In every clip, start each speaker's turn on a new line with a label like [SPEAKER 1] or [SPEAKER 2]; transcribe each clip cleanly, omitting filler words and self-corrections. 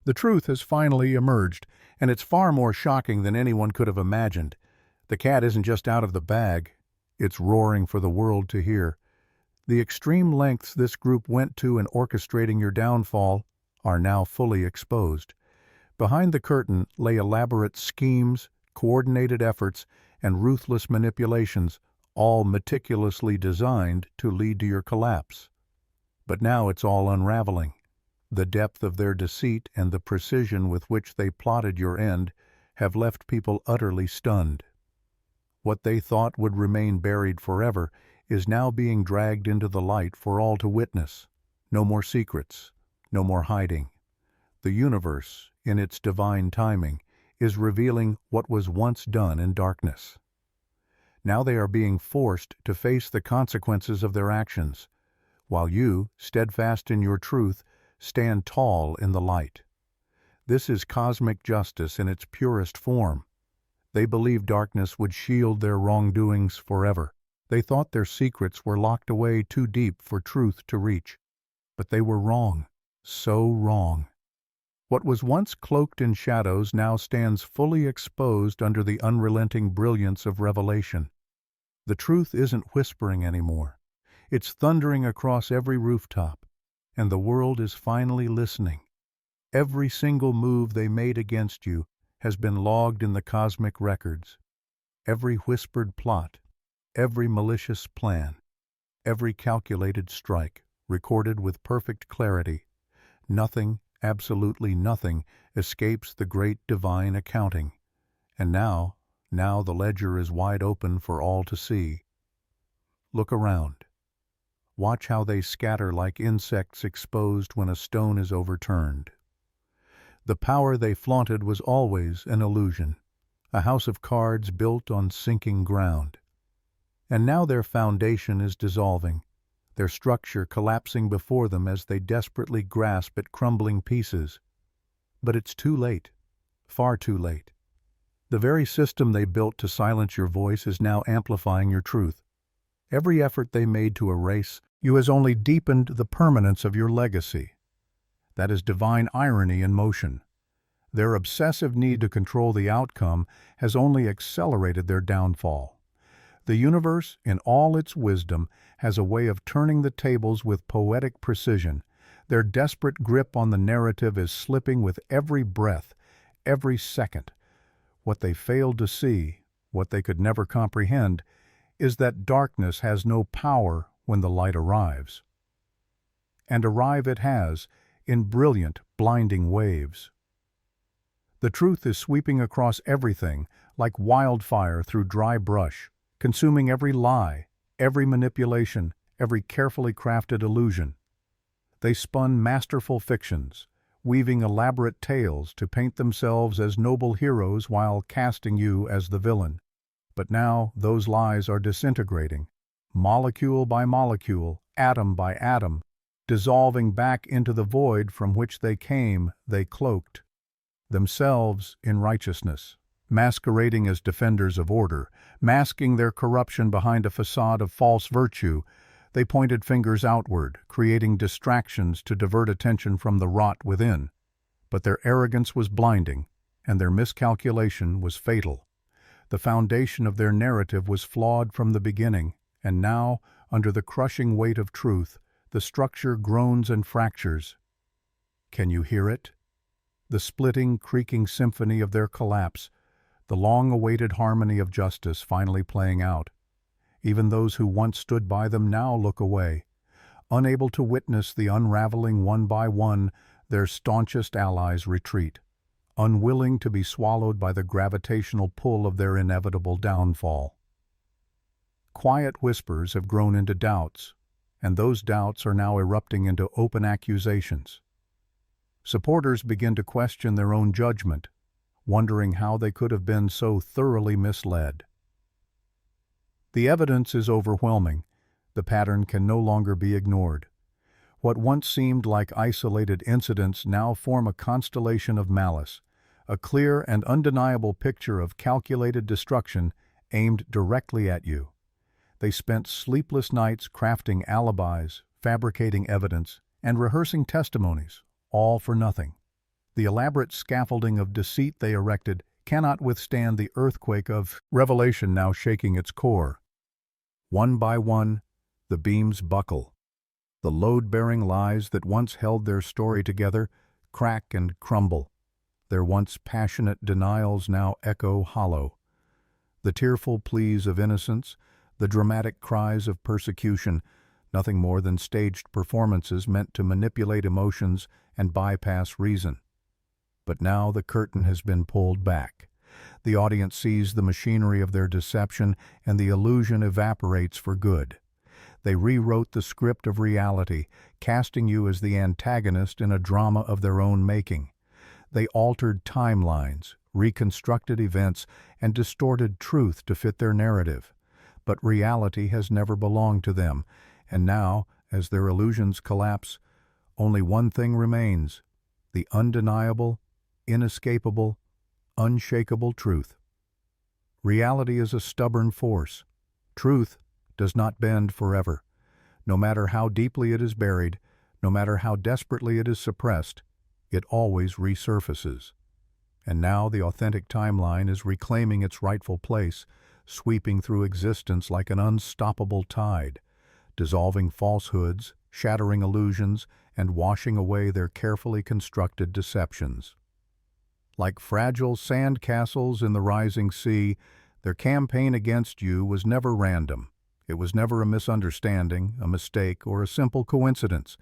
[SPEAKER 1] The truth has finally emerged, and it's far more shocking than anyone could have imagined. The cat isn't just out of the bag, it's roaring for the world to hear. The extreme lengths this group went to in orchestrating your downfall are now fully exposed. Behind the curtain lay elaborate schemes, coordinated efforts, and ruthless manipulations, all meticulously designed to lead to your collapse. But now it's all unraveling. The depth of their deceit and the precision with which they plotted your end have left people utterly stunned. What they thought would remain buried forever is now being dragged into the light for all to witness. No more secrets, no more hiding. The universe, in its divine timing, is revealing what was once done in darkness. Now they are being forced to face the consequences of their actions, while you, steadfast in your truth, stand tall in the light. This is cosmic justice in its purest form. They believed darkness would shield their wrongdoings forever. They thought their secrets were locked away too deep for truth to reach. But they were wrong, so wrong. What was once cloaked in shadows now stands fully exposed under the unrelenting brilliance of revelation. The truth isn't whispering anymore. It's thundering across every rooftop, and the world is finally listening. Every single move they made against you has been logged in the cosmic records. Every whispered plot, every malicious plan, every calculated strike, recorded with perfect clarity. Nothing, absolutely nothing, escapes the great divine accounting. And now the ledger is wide open for all to see. Look around. Watch how they scatter like insects exposed when a stone is overturned. The power they flaunted was always an illusion, a house of cards built on sinking ground. And now their foundation is dissolving, their structure collapsing before them as they desperately grasp at crumbling pieces. But it's too late, far too late. The very system they built to silence your voice is now amplifying your truth. Every effort they made to erase you has only deepened the permanence of your legacy. That is divine irony in motion. Their obsessive need to control the outcome has only accelerated their downfall. The universe, in all its wisdom, has a way of turning the tables with poetic precision. Their desperate grip on the narrative is slipping with every breath, every second. What they failed to see, what they could never comprehend, is that darkness has no power when the light arrives. And arrive it has, in brilliant, blinding waves. The truth is sweeping across everything like wildfire through dry brush, consuming every lie, every manipulation, every carefully crafted illusion. They spun masterful fictions, weaving elaborate tales to paint themselves as noble heroes while casting you as the villain. But now those lies are disintegrating, molecule by molecule, atom by atom, dissolving back into the void from which they came. They cloaked themselves in righteousness, masquerading as defenders of order, masking their corruption behind a facade of false virtue. They pointed fingers outward, creating distractions to divert attention from the rot within. But their arrogance was blinding, and their miscalculation was fatal. The foundation of their narrative was flawed from the beginning, and now, under the crushing weight of truth, the structure groans and fractures. Can you hear it? The splitting, creaking symphony of their collapse, the long-awaited harmony of justice finally playing out. Even those who once stood by them now look away, unable to witness the unraveling one by one. Their staunchest allies retreat, unwilling to be swallowed by the gravitational pull of their inevitable downfall. Quiet whispers have grown into doubts, and those doubts are now erupting into open accusations. Supporters begin to question their own judgment, wondering how they could have been so thoroughly misled. The evidence is overwhelming. The pattern can no longer be ignored. What once seemed like isolated incidents now form a constellation of malice, a clear and undeniable picture of calculated destruction aimed directly at you. They spent sleepless nights crafting alibis, fabricating evidence, and rehearsing testimonies, all for nothing. The elaborate scaffolding of deceit they erected cannot withstand the earthquake of revelation now shaking its core. One by one, the beams buckle. The load-bearing lies that once held their story together crack and crumble. Their once passionate denials now echo hollow. The tearful pleas of innocence, the dramatic cries of persecution, nothing more than staged performances meant to manipulate emotions and bypass reason. But now the curtain has been pulled back. The audience sees the machinery of their deception, and the illusion evaporates for good. They rewrote the script of reality, casting you as the antagonist in a drama of their own making. They altered timelines, reconstructed events, and distorted truth to fit their narrative. But reality has never belonged to them, and now, as their illusions collapse, only one thing remains: the undeniable, inescapable, unshakable truth. Reality is a stubborn force. Truth does not bend forever. No matter how deeply it is buried, no matter how desperately it is suppressed, it always resurfaces. And now the authentic timeline is reclaiming its rightful place, sweeping through existence like an unstoppable tide, dissolving falsehoods, shattering illusions, and washing away their carefully constructed deceptions. Like fragile sand castles in the rising sea, their campaign against you was never random. It was never a misunderstanding, a mistake, or a simple coincidence.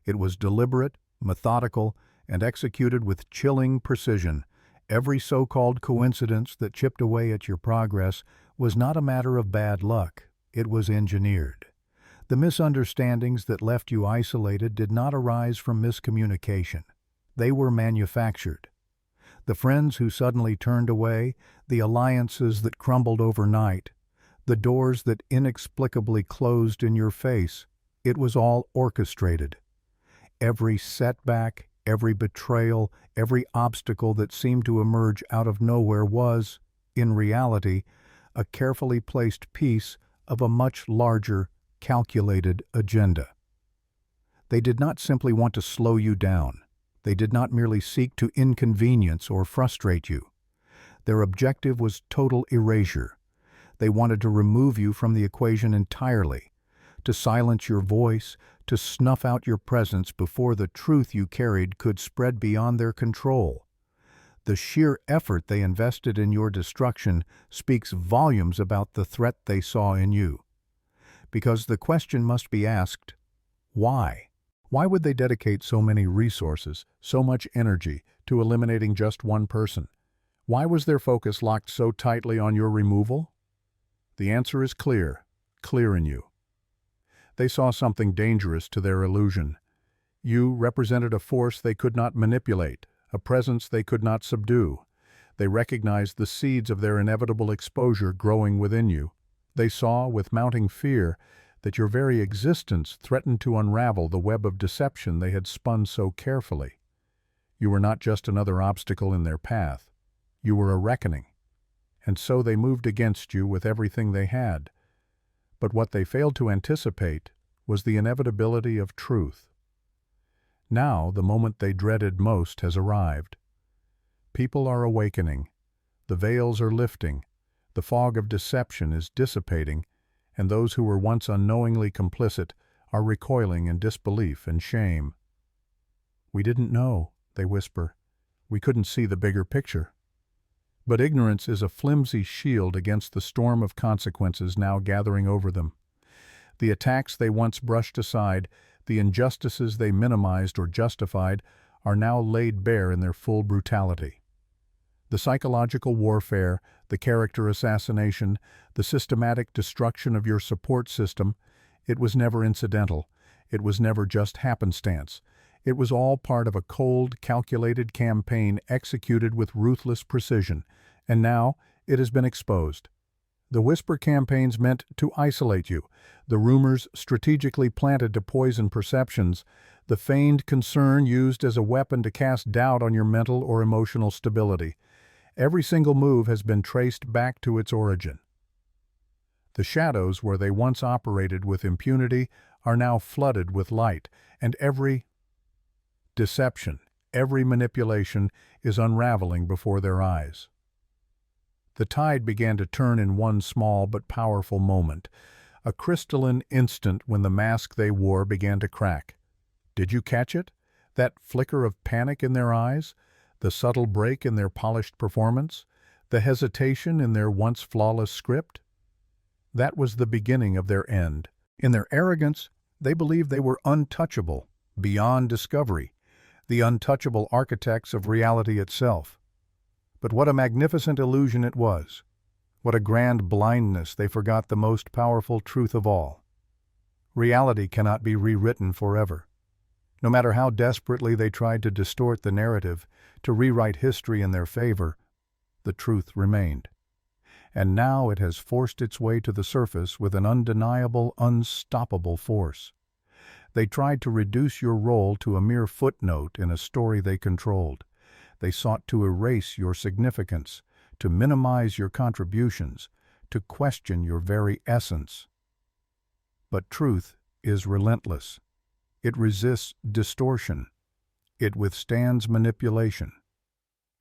[SPEAKER 1] It was deliberate, methodical, and executed with chilling precision. Every so-called coincidence that chipped away at your progress was not a matter of bad luck. It was engineered. The misunderstandings that left you isolated did not arise from miscommunication. They were manufactured. The friends who suddenly turned away, the alliances that crumbled overnight, the doors that inexplicably closed in your face, it was all orchestrated. Every setback, every betrayal, every obstacle that seemed to emerge out of nowhere was, in reality, a carefully placed piece of a much larger, calculated agenda. They did not simply want to slow you down. They did not merely seek to inconvenience or frustrate you. Their objective was total erasure. They wanted to remove you from the equation entirely, to silence your voice, to snuff out your presence before the truth you carried could spread beyond their control. The sheer effort they invested in your destruction speaks volumes about the threat they saw in you. Because the question must be asked, why? Why would they dedicate so many resources, so much energy, to eliminating just one person? Why was their focus locked so tightly on your removal? The answer is clear in you. They saw something dangerous to their illusion. You represented a force they could not manipulate, a presence they could not subdue. They recognized the seeds of their inevitable exposure growing within you. They saw, with mounting fear, that your very existence threatened to unravel the web of deception they had spun so carefully. You were not just another obstacle in their path. You were a reckoning. And so they moved against you with everything they had. But what they failed to anticipate was the inevitability of truth. Now, the moment they dreaded most has arrived. People are awakening. The veils are lifting. The fog of deception is dissipating, and those who were once unknowingly complicit are recoiling in disbelief and shame. "We didn't know," they whisper. "We couldn't see the bigger picture." But ignorance is a flimsy shield against the storm of consequences now gathering over them. The attacks they once brushed aside, the injustices they minimized or justified, are now laid bare in their full brutality. The psychological warfare, the character assassination, the systematic destruction of your support system, it was never incidental. It was never just happenstance. It was all part of a cold, calculated campaign executed with ruthless precision, and now it has been exposed. The whisper campaigns meant to isolate you, the rumors strategically planted to poison perceptions, the feigned concern used as a weapon to cast doubt on your mental or emotional stability. Every single move has been traced back to its origin. The shadows where they once operated with impunity are now flooded with light, and every deception, Every manipulation is unraveling before their eyes. The tide began to turn in one small but powerful moment, a crystalline instant when the mask they wore began to crack. Did you catch it? That flicker of panic in their eyes? The subtle break in their polished performance? The hesitation in their once flawless script? That was the beginning of their end. In their arrogance, they believed they were untouchable, beyond discovery, the untouchable architects of reality itself. But what a magnificent illusion it was! What a grand blindness! They forgot the most powerful truth of all. Reality cannot be rewritten forever. No matter how desperately they tried to distort the narrative, to rewrite history in their favor, the truth remained. And now it has forced its way to the surface with an undeniable, unstoppable force. They tried to reduce your role to a mere footnote in a story they controlled. They sought to erase your significance, to minimize your contributions, to question your very essence. But truth is relentless. It resists distortion. It withstands manipulation.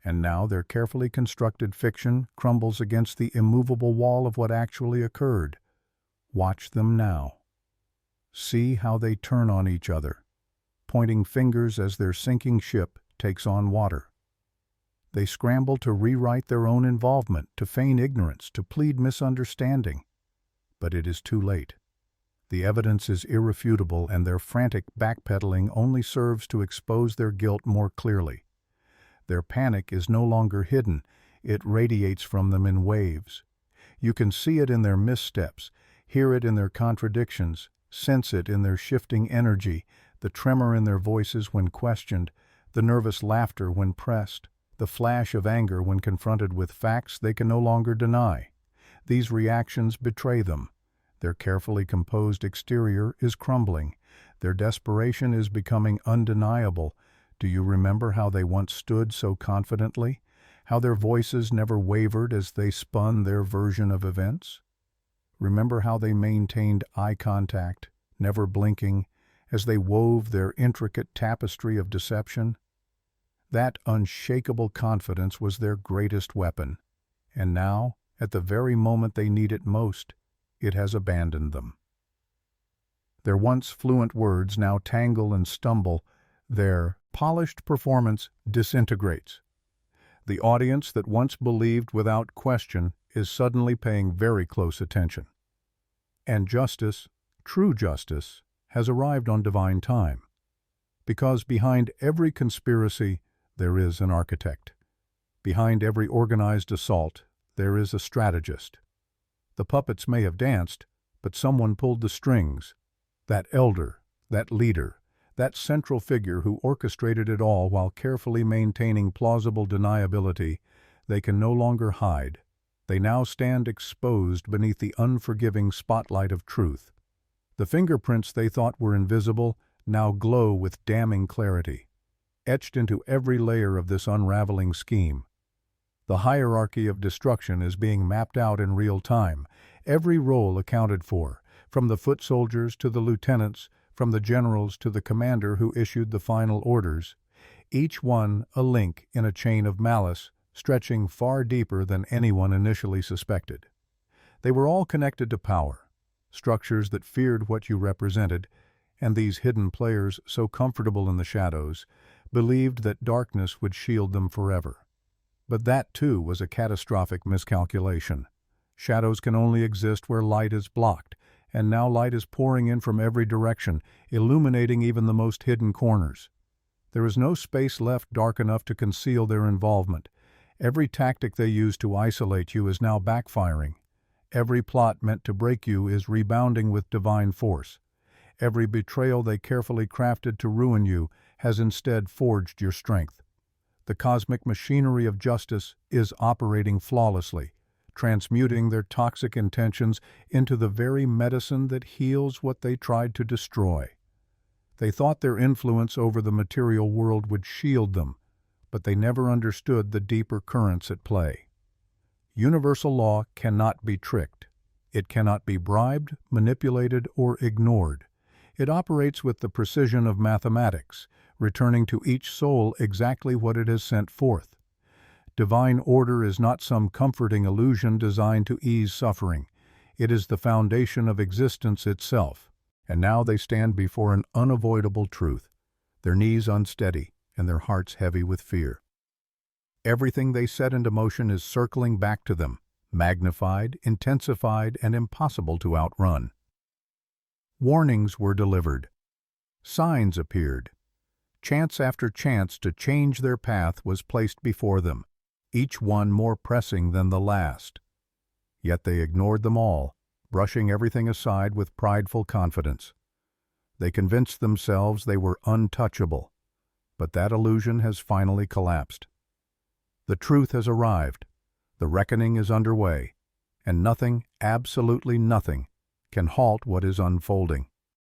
[SPEAKER 1] And now their carefully constructed fiction crumbles against the immovable wall of what actually occurred. Watch them now. See how they turn on each other, pointing fingers as their sinking ship takes on water. They scramble to rewrite their own involvement, to feign ignorance, to plead misunderstanding. But it is too late. The evidence is irrefutable, and their frantic backpedaling only serves to expose their guilt more clearly. Their panic is no longer hidden. It radiates from them in waves. You can see it in their missteps, hear it in their contradictions, sense it in their shifting energy, the tremor in their voices when questioned, the nervous laughter when pressed, the flash of anger when confronted with facts they can no longer deny. These reactions betray them. Their carefully composed exterior is crumbling. Their desperation is becoming undeniable. Do you remember how they once stood so confidently? How their voices never wavered as they spun their version of events? Remember how they maintained eye contact, never blinking, as they wove their intricate tapestry of deception? That unshakable confidence was their greatest weapon. And now, at the very moment they need it most, it has abandoned them. Their once fluent words now tangle and stumble. Their polished performance disintegrates. The audience that once believed without question is suddenly paying very close attention. And justice, true justice, has arrived on divine time. Because behind every conspiracy, there is an architect. Behind every organized assault, there is a strategist. The puppets may have danced, but someone pulled the strings. That elder, that leader, that central figure who orchestrated it all while carefully maintaining plausible deniability, they can no longer hide. They now stand exposed beneath the unforgiving spotlight of truth. The fingerprints they thought were invisible now glow with damning clarity, etched into every layer of this unraveling scheme. The hierarchy of destruction is being mapped out in real time, every role accounted for, from the foot soldiers to the lieutenants, from the generals to the commander who issued the final orders, each one a link in a chain of malice stretching far deeper than anyone initially suspected. They were all connected to power, structures that feared what you represented, and these hidden players, so comfortable in the shadows, believed that darkness would shield them forever. But that, too, was a catastrophic miscalculation. Shadows can only exist where light is blocked, and now light is pouring in from every direction, illuminating even the most hidden corners. There is no space left dark enough to conceal their involvement. Every tactic they used to isolate you is now backfiring. Every plot meant to break you is rebounding with divine force. Every betrayal they carefully crafted to ruin you has instead forged your strength. The cosmic machinery of justice is operating flawlessly, transmuting their toxic intentions into the very medicine that heals what they tried to destroy. They thought their influence over the material world would shield them, but they never understood the deeper currents at play. Universal law cannot be tricked. It cannot be bribed, manipulated, or ignored. It operates with the precision of mathematics, returning to each soul exactly what it has sent forth. Divine order is not some comforting illusion designed to ease suffering. It is the foundation of existence itself. And now they stand before an unavoidable truth, their knees unsteady and their hearts heavy with fear. Everything they set into motion is circling back to them, magnified, intensified, and impossible to outrun. Warnings were delivered. Signs appeared. Chance after chance to change their path was placed before them, each one more pressing than the last. Yet they ignored them all, brushing everything aside with prideful confidence. They convinced themselves they were untouchable, but that illusion has finally collapsed. The truth has arrived, the reckoning is underway, and nothing, absolutely nothing, can halt what is unfolding.